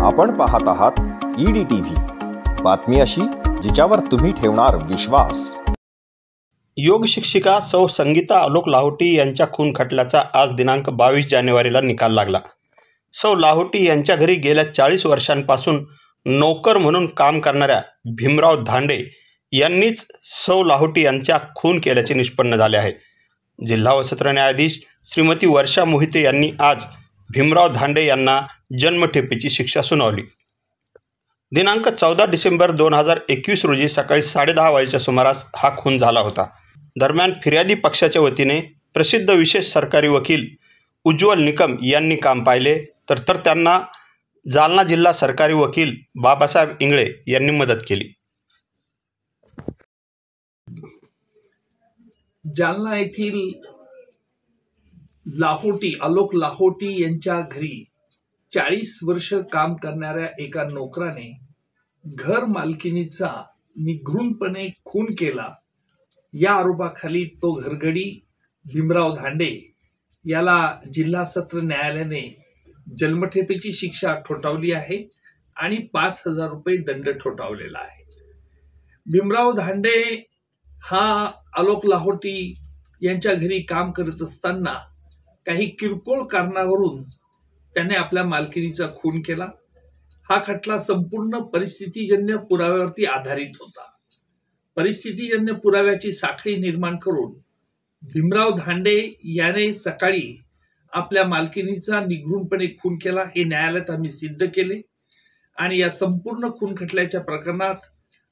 आपण पाहत आहात EDTV, बातमी अशी जिच्यावर तुम्ही ठेवणार विश्वास। योग शिक्षिका सौ संगीता आलोक लाहोटी यांच्या खून खटल्याचा आज दिनांक 22 जानेवारीला निकाल लागला। सौ लाहोटी यांच्या घरी गेल्या 40 वर्षांपासून नोकर म्हणून काम करणाऱ्या भीमराव धांडे यांनीच सौ लाहोटी यांच्या खून केल्याचे निष्पन्न झाले आहे। जिल्हा व सत्र न्यायाधीश श्रीमती वर्षा मोहिते यांनी आज भीमराव धांडे यांना जन्मठेपेची शिक्षा सुनावली। दिनांक 14 डिसेंबर 2021 रोजी सकाळी 10:30 वाजेच्या सुमारास हा खून झाला होता। दरम्यान फिर्यादी पक्षाच्या वतीने प्रसिद्ध विशेष सरकारी वकील उज्ज्वल निकम यांनी काम पाहिले तर त्यांना जालना जिल्हा सरकारी वकील बाबासाहेब इंगळे यांनी मदत केली। जालना येथील लाहोटी आलोक लाहोटी यांच्या घरी 40 वर्ष काम करणाऱ्या एका नोकराने घर मालकिनीचा निघृणपणे खून केला। या आरोपाखाली तो घरगडी भीमराव धांडे याला जिल्हा सत्र न्यायालयाने जन्मठेपेची शिक्षा ठोठावली आहे आणि 5,000 रुपये दंड ठोठावलेला आहे। भीमराव धांडे हा आलोक लाहोटी यांच्या घरी काम करत असताना काही किरकोळ कारणावरून त्याने आपल्या मालकिनीचा खून केला। हा खटला संपूर्ण परिस्थितीजन्य पुराव्यावरती आधारित होता। परिस्थितीजन्य पुराव्याची साखळी निर्माण करून भीमराव धांडे याने सकाळी आपल्या मालकिनीचा निघृणपणे खून केला हे न्यायालयात आम्ही सिद्ध केले आणि या संपूर्ण खून खटल्याच्या प्रकरणात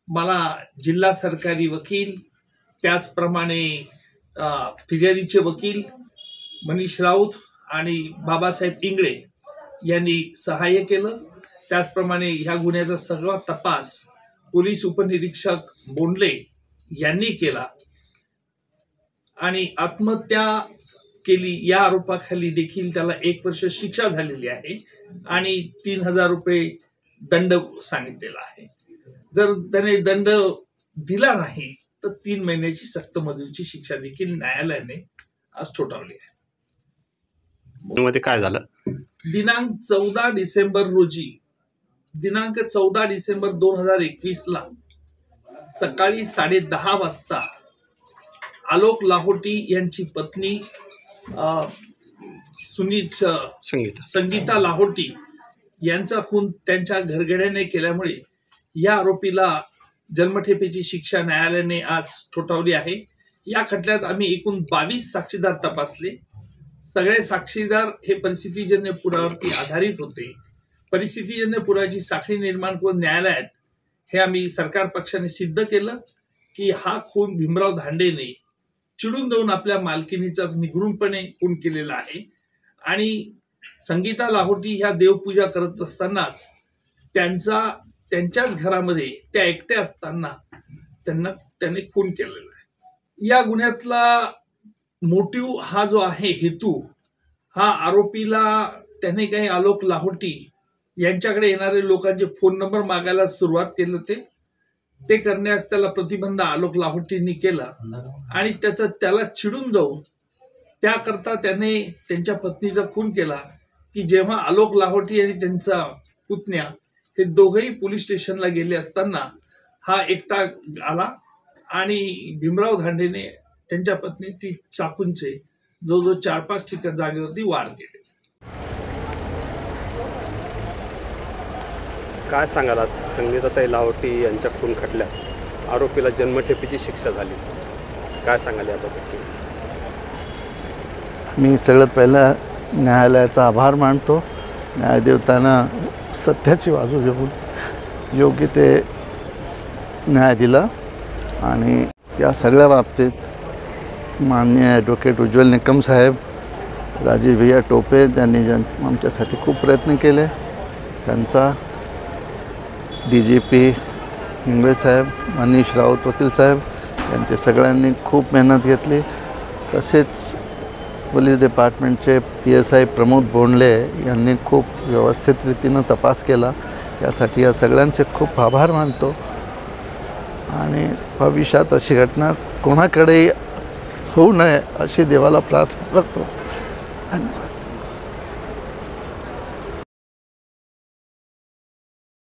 मला जिल्हा सरकारी वकील त्याचप्रमाणे फिर्यादीचे वकील मनीष राऊत आणि बाबासाहेब इंगळे यांनी सहाय्य केलं। त्याचप्रमाणे ह्या गुन्ह्याचा सगळा तपास पोलीस उपनिरीक्षक बोंडले यांनी केला आणि आत्महत्या केली या आरोपाखाली देखील त्याला 1 वर्ष शिक्षा झालेली आहे आणि 3,000 रुपये दंड सांगितलेला आहे। जर त्याने दंड दिला नाही तर 3 महिन्याची सक्त मजुरीची शिक्षा देखील न्यायालयाने आज ठोठावली आहे। मध्ये काय झालं? दिनांक 14 डिसेंबर 2021 ला सकाळी 10:30 वाजता आलोक लाहोटी यांची पत्नी संगीता लाहोटी यांचा खून त्यांच्या घरगड्याने केल्यामुळे या आरोपीला जन्मठेपेची शिक्षा न्यायालयाने आज ठोठावली आहे। या खटल्यात आम्ही एकूण 22 साक्षीदार तपासले। सगळे साक्षीदार हे परिस्थितीजन्य पुराव्यावरती आधारित होते। परिस्थितीजन्य पुराव्याची साखळी निर्माण करून न्यायालयात हे आम्ही सरकार पक्षाने सिद्ध केलं की हा खून भीमराव धांडेने चिडून जाऊन आपल्या मालकिनीचा निघृणपणे खून केलेला आहे आणि संगीता लाहोटी ह्या देवपूजा करत असतानाच त्यांच्याच घरामध्ये त्या एकट्या असताना त्याने खून केलेला आहे। या गुन्ह्यातला मोटिव्ह हा जो आहे हेतू हा आरोपीला त्याने काही आलोक लाहोटी यांच्याकडे येणारे लोकांचे फोन नंबर मागायला सुरुवात केली होते। ते करण्यास त्याला प्रतिबंध आलोक लाहोटींनी केला आणि त्याला चिडून जाऊन त्याकरता त्याने त्यांच्या पत्नीचा खून केला की जेव्हा आलोक लाहोटी आणि त्यांचा पुतण्या हे दोघेही पोलीस स्टेशनला गेले असताना हा एकटा आला आणि भीमराव धांडेने त्यांच्या पत्नी चाकूंचे जवळजवळ 4-5 ठिकाणी जागेवरती वार केले। काय सांगाल? संगीता लाहोटी यांच्या खून खटल्यात आरोपीला जन्मठेपेची शिक्षा झाली, काय सांगाल याबाबत? मी सगळ्यात पहिला न्यायालयाचा आभार मानतो। न्यायदेवतानं सत्याची बाजू घेऊन योग्य ते न्याय दिला आणि या सगळ्या बाबतीत माननीय ॲडव्होकेट उज्ज्वल निकम साहेब, राजीव भैया टोपे त्यांनी आमच्यासाठी खूप प्रयत्न केले। त्यांचा DGP इंगळे साहेब, मनीष राऊत वकील साहेब यांचे सगळ्यांनी खूप मेहनत घेतली। तसेच पोलीस डिपार्टमेंटचे PSI प्रमोद बोंडले यांनी खूप व्यवस्थित रीतीनं तपास केला। यासाठी या सगळ्यांचे खूप आभार मानतो आणि भविष्यात अशी घटना कोणाकडे होऊ नये अशी देवाला प्रार्थना करतो। धन्यवाद।